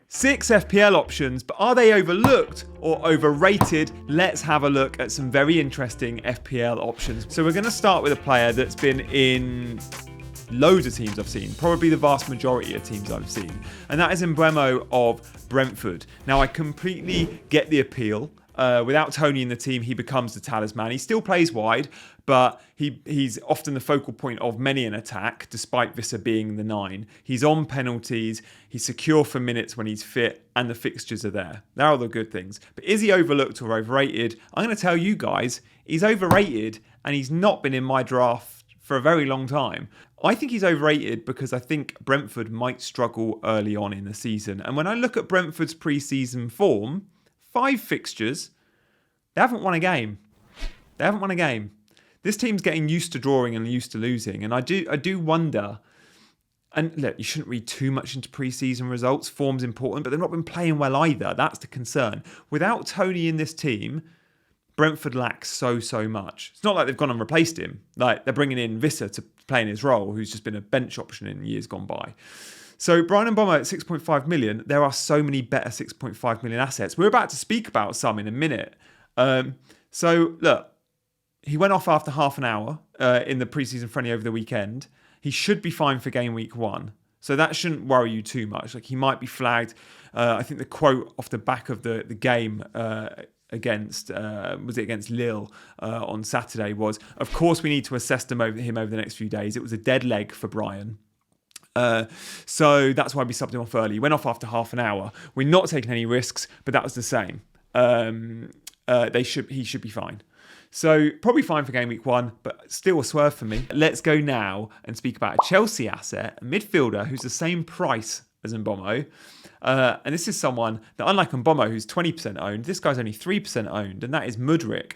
6 FPL options, but are they overlooked or overrated? Let's have a look at some very interesting FPL options. So we're going to start with a player that's been in loads of teams I've seen, probably the vast majority of teams I've seen, and that is Mbeumo of Brentford. Now, I completely get the appeal. Without Tony in the team, he becomes the talisman. He still plays wide, but he's often the focal point of many an attack, despite Vissa being the 9. He's on penalties, he's secure for minutes when he's fit, and the fixtures are there. They're all the good things. But is he overlooked or overrated? I'm going to tell you guys, he's overrated, and he's not been in my draft for a very long time. I think he's overrated because I think Brentford might struggle early on in the season. And when I look at Brentford's pre-season form, 5 fixtures, they haven't won a game. This team's getting used to drawing and used to losing. And I do wonder, and look, you shouldn't read too much into pre-season results. Form's important, but they've not been playing well either. That's the concern. Without Tony in this team, Brentford lacks so much. It's not like they've gone and replaced him. Like, they're bringing in Vissa to play in his role, who's just been a bench option in years gone by. So Bryan Mbeumo at 6.5 million, there are so many better 6.5 million assets. We're about to speak about some in a minute. So look, he went off after half an hour in the preseason friendly over the weekend. He should be fine for game week 1. So that shouldn't worry you too much. Like, he might be flagged. I think the quote off the back of the game against Lille on Saturday was, of course we need to assess him over the next few days. It was a dead leg for Brian. So that's why we subbed him off early. He went off after half an hour. We're not taking any risks, but that was the same. He should be fine. So probably fine for game week 1, but still a swerve for me. Let's go now and speak about a Chelsea asset, a midfielder who's the same price as Mbeumo. And this is someone that, unlike Mbeumo, who's 20% owned, this guy's only 3% owned, and that is Mudryk.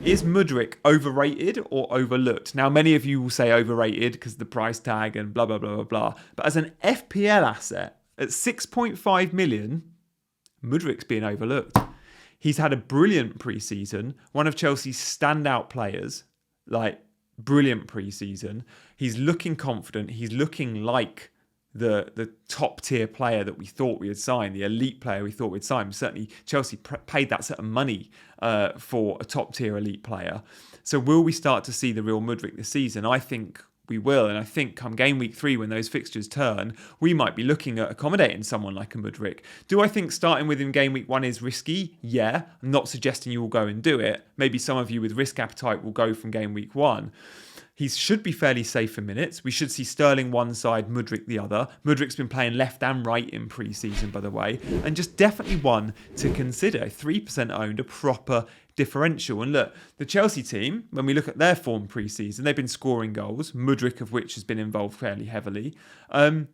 Is Mudryk overrated or overlooked? Now, many of you will say overrated because of the price tag and blah, blah, blah, blah, blah. But as an FPL asset at 6.5 million, Mudryk's being overlooked. He's had a brilliant pre-season, one of Chelsea's standout players, like brilliant pre-season. He's looking confident. He's looking like the top tier player that we thought we had signed, the elite player we thought we'd signed. Certainly Chelsea paid that sort of money for a top tier elite player. So will we start to see the real Mudryk this season? I think we will, and I think come game week 3 when those fixtures turn, we might be looking at accommodating someone like a Mudryk. Do I think starting with him game week 1 is risky? Yeah. I'm not suggesting you will go and do it. Maybe some of you with risk appetite will go from game week 1. He should be fairly safe for minutes. We should see Sterling one side, Mudryk the other. Mudryk's been playing left and right in pre-season, by the way, and just definitely one to consider. 3% owned, a proper differential. And look, the Chelsea team, when we look at their form pre-season, they've been scoring goals, Mudryk of which has been involved fairly heavily. And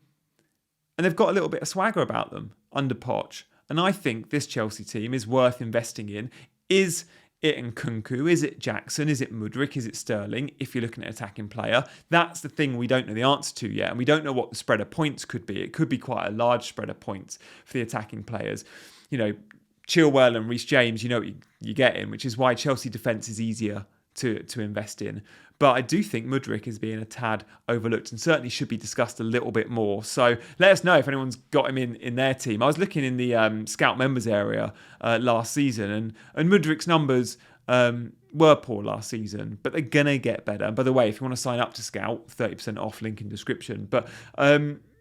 they've got a little bit of swagger about them under Poch. And I think this Chelsea team is worth investing in. Is it Nkunku? Is it Jackson? Is it Mudryk? Is it Sterling? If you're looking at attacking player, that's the thing we don't know the answer to yet. And we don't know what the spread of points could be. It could be quite a large spread of points for the attacking players. You know, Chilwell and Reece James, you know what you get in, which is why Chelsea defence is easier to invest in. But I do think Mudryk is being a tad overlooked and certainly should be discussed a little bit more. So let us know if anyone's got him in their team. I was looking in the Scout members area last season, and Mudryk's numbers were poor last season, but they're going to get better. And by the way, if you want to sign up to Scout, 30% off, link in description. But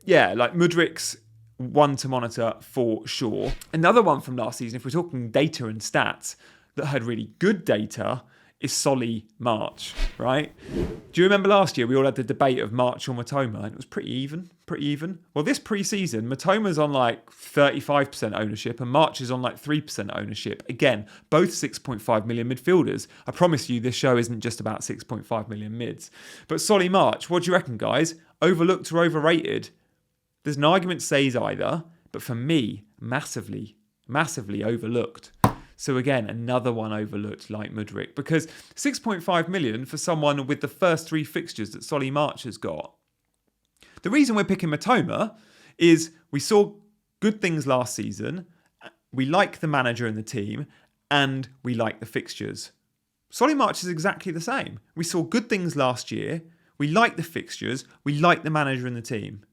yeah, like Mudryk's one to monitor for sure. Another one from last season, if we're talking data and stats that had really good data, is Solly March, right? Do you remember last year we all had the debate of March or Matoma, and it was pretty even. Well, this pre-season, Matoma's on like 35% ownership and March is on like 3% ownership. Again, both 6.5 million midfielders. I promise you this show isn't just about 6.5 million mids. But Solly March, what do you reckon, guys? Overlooked or overrated? There's an argument to say he's either, but for me, massively overlooked. So again, another one overlooked like Mudryk, because 6.5 million for someone with the first 3 fixtures that Solly March has got. The reason we're picking Matoma is we saw good things last season, we like the manager and the team, and we like the fixtures. Solly March is exactly the same. We saw good things last year, we like the fixtures, we like the manager and the team.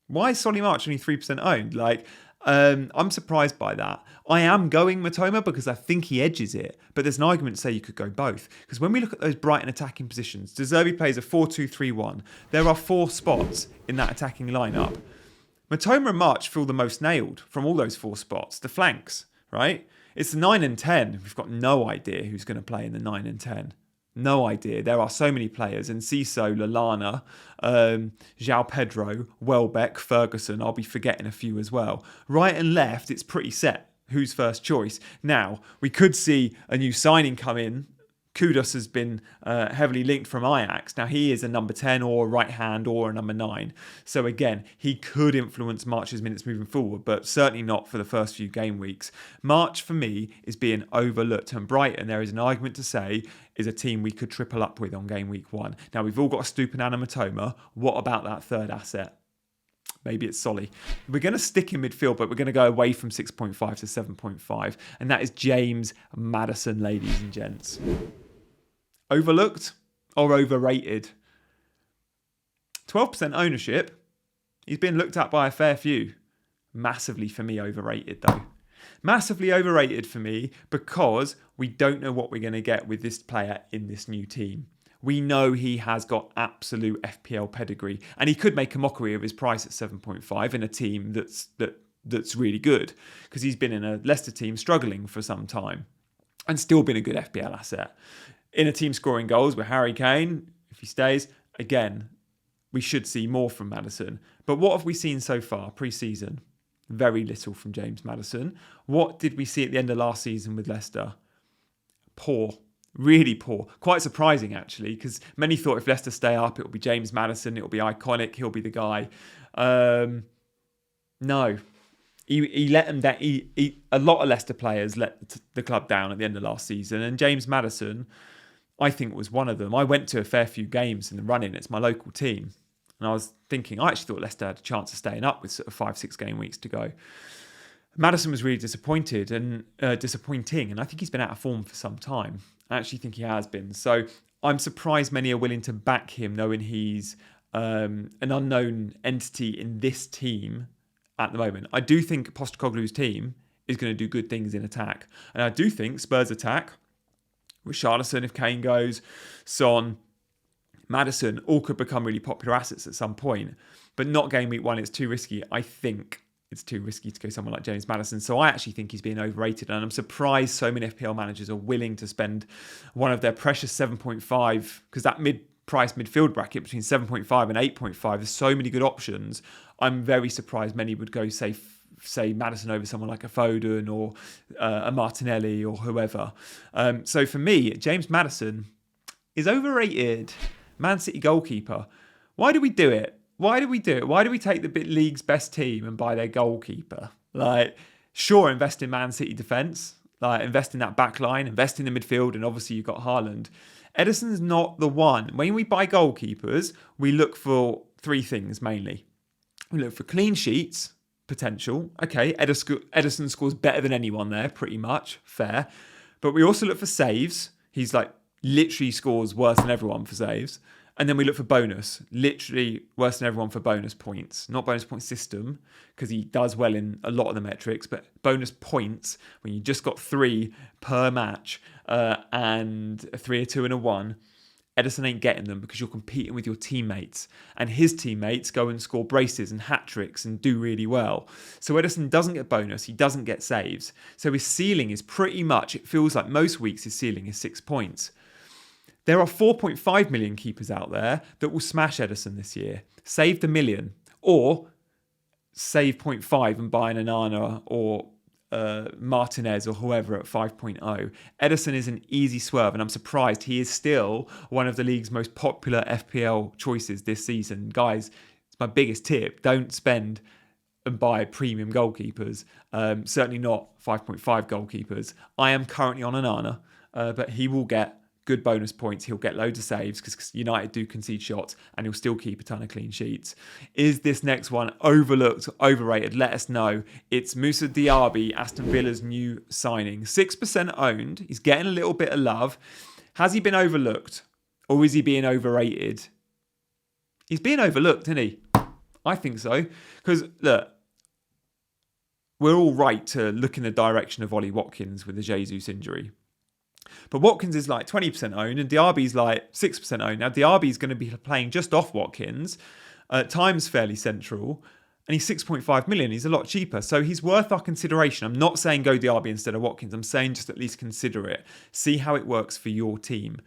Why is Solly March only 3% owned? I'm surprised by that. I am going Matoma because I think he edges it, but there's an argument to say you could go both. Because when we look at those Brighton attacking positions, De Zerbi plays a 4-2-3-1. There are 4 spots in that attacking lineup. Matoma and March feel the most nailed from all those 4 spots. The flanks, right? It's the 9 and 10. We've got no idea who's going to play in the 9 and 10. No idea. There are so many players. And Ciso, Lallana, João Pedro, Welbeck, Ferguson. I'll be forgetting a few as well. Right and left, it's pretty set. Who's first choice? Now, we could see a new signing come in. Kudus has been heavily linked from Ajax. Now, he is a number 10 or a right hand or a number 9. So again, he could influence March's minutes moving forward, but certainly not for the first few game weeks. March, for me, is being overlooked. And Brighton, there is an argument to say, is a team we could triple up with on game week 1. Now, we've all got a Stupinan and Matoma. What about that third asset? Maybe it's Solly. We're going to stick in midfield, but we're going to go away from 6.5 to 7.5. And that is James Maddison, ladies and gents. Overlooked or overrated? 12% ownership. He's been looked at by a fair few. Massively for me overrated though. Massively overrated for me because we don't know what we're going to get with this player in this new team. We know he has got absolute FPL pedigree and he could make a mockery of his price at 7.5 in a team that's really good because he's been in a Leicester team struggling for some time and still been a good FPL asset. In a team scoring goals with Harry Kane, if he stays, again, we should see more from Maddison. But what have we seen so far pre-season? Very little from James Maddison. What did we see at the end of last season with Leicester? Poor. Really poor. Quite surprising, actually, because many thought if Leicester stay up, it'll be James Maddison, it'll be iconic, he'll be the guy. No. He let them down. A lot of Leicester players let the club down at the end of last season, and James Maddison, I think, was one of them. I went to a fair few games in the run-in. It's my local team. And I was thinking, I actually thought Leicester had a chance of staying up with sort of 5-6 game weeks to go. Maddison was really disappointing, and I think he's been out of form for some time. I actually think he has been. So I'm surprised many are willing to back him, knowing he's an unknown entity in this team at the moment. I do think Postecoglou's team is going to do good things in attack. And I do think Spurs' attack, Richarlison if Kane goes, Son, Maddison, all could become really popular assets at some point. But not game week 1, it's too risky. I think it's too risky to go someone like James Maddison. So I actually think he's being overrated. And I'm surprised so many FPL managers are willing to spend one of their precious 7.5, because that mid-price midfield bracket between 7.5 and 8.5, there's so many good options. I'm very surprised many would go say Maddison over someone like a Foden or a Martinelli or whoever. So for me, James Maddison is overrated. Man City goalkeeper. Why do we do it? Why do we do it? Why do we take the league's best team and buy their goalkeeper? Sure, invest in Man City defence, invest in that back line, invest in the midfield, and obviously you've got Haaland. Ederson's not the one. When we buy goalkeepers, we look for 3 things mainly. We look for clean sheets, potential. Okay, Ederson scores better than anyone there, pretty much, fair. But we also look for saves. He's literally scores worse than everyone for saves. And then we look for bonus, literally worse than everyone for bonus points. Not bonus point system, because he does well in a lot of the metrics, but bonus points, when you just got 3 per match and a 3, a 2 and a 1, Ederson ain't getting them because you're competing with your teammates. And his teammates go and score braces and hat-tricks and do really well. So Ederson doesn't get bonus, he doesn't get saves. So his ceiling is pretty much, it feels like most weeks his ceiling is 6 points. There are 4.5 million keepers out there that will smash Ederson this year. Save the million. Or save 0.5 and buy an Onana or Martinez or whoever at 5.0. Ederson is an easy swerve, and I'm surprised he is still one of the league's most popular FPL choices this season. Guys, it's my biggest tip. Don't spend and buy premium goalkeepers. Certainly not 5.5 goalkeepers. I am currently on an Onana, but he will get good bonus points. He'll get loads of saves because United do concede shots, and he'll still keep a ton of clean sheets. Is this next one overlooked, overrated? Let us know. It's Moussa Diaby, Aston Villa's new signing. 6% owned. He's getting a little bit of love. Has he been overlooked, or is he being overrated? He's being overlooked, isn't he? I think so. Because, look, we're all right to look in the direction of Ollie Watkins with the Jesus injury. But Watkins is like 20% owned and Diaby's like 6% owned. Now, Diaby's going to be playing just off Watkins. Time's fairly central. And he's 6.5 million. He's a lot cheaper. So he's worth our consideration. I'm not saying go Diaby instead of Watkins. I'm saying just at least consider it. See how it works for your team.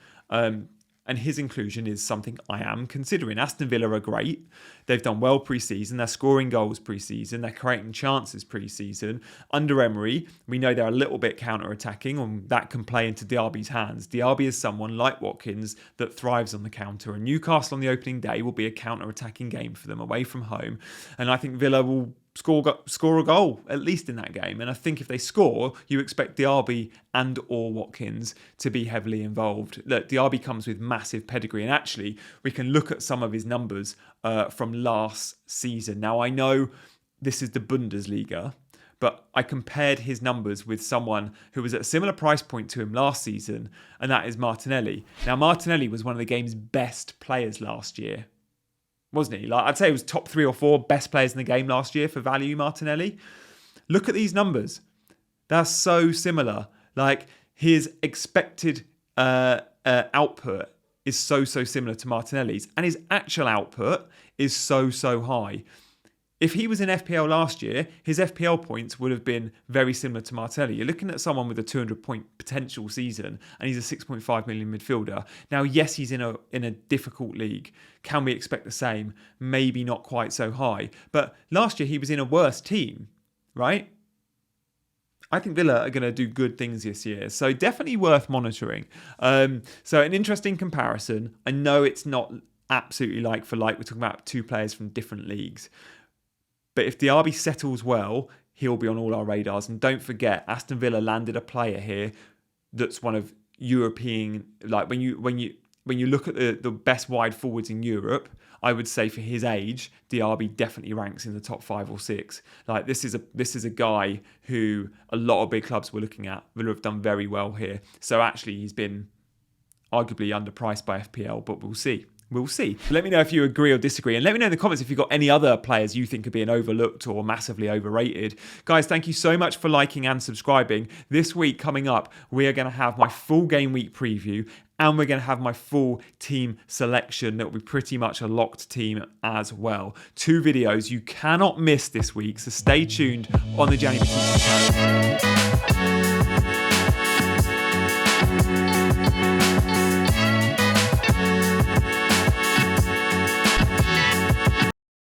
And his inclusion is something I am considering. Aston Villa are great. They've done well pre-season. They're scoring goals pre-season. They're creating chances pre-season. Under Emery, we know they're a little bit counter-attacking, and that can play into Diaby's hands. Diaby is someone like Watkins that thrives on the counter. And Newcastle on the opening day will be a counter-attacking game for them away from home. And I think Villa will score a goal, at least in that game. And I think if they score, you expect Diaby and or Watkins to be heavily involved. Look, Diaby comes with massive pedigree. And actually, we can look at some of his numbers from last season. Now, I know this is the Bundesliga, but I compared his numbers with someone who was at a similar price point to him last season, and that is Martinelli. Now, Martinelli was one of the game's best players last year. Wasn't he? Like, I'd say he was top 3 or 4 best players in the game last year for value, Martinelli. Look at these numbers. They're so similar. Like, his expected output is so similar to Martinelli's. And his actual output is so high. If he was in FPL last year, his FPL points would have been very similar to Martinelli. You're looking at someone with a 200-point potential season, and he's a 6.5 million midfielder. Now, yes, he's in a difficult league. Can we expect the same? Maybe not quite so high. But last year, he was in a worse team, right? I think Villa are going to do good things this year. So definitely worth monitoring. So an interesting comparison. I know it's not absolutely like for like. We're talking about 2 players from different leagues. But if Diaby settles well, he'll be on all our radars. And don't forget, Aston Villa landed a player here that's one of European, like when you look at the best wide forwards in Europe, I would say for his age, Diaby definitely ranks in the top 5 or 6. Like this is a guy who a lot of big clubs were looking at. Villa have done very well here. So actually, he's been arguably underpriced by FPL, but we'll see. We'll see. Let me know if you agree or disagree. And let me know in the comments if you've got any other players you think are being overlooked or massively overrated. Guys, thank you so much for liking and subscribing. This week coming up, we are going to have my full game week preview and we're going to have my full team selection. That will be pretty much a locked team as well. 2 videos you cannot miss this week. So stay tuned on the Gianni channel.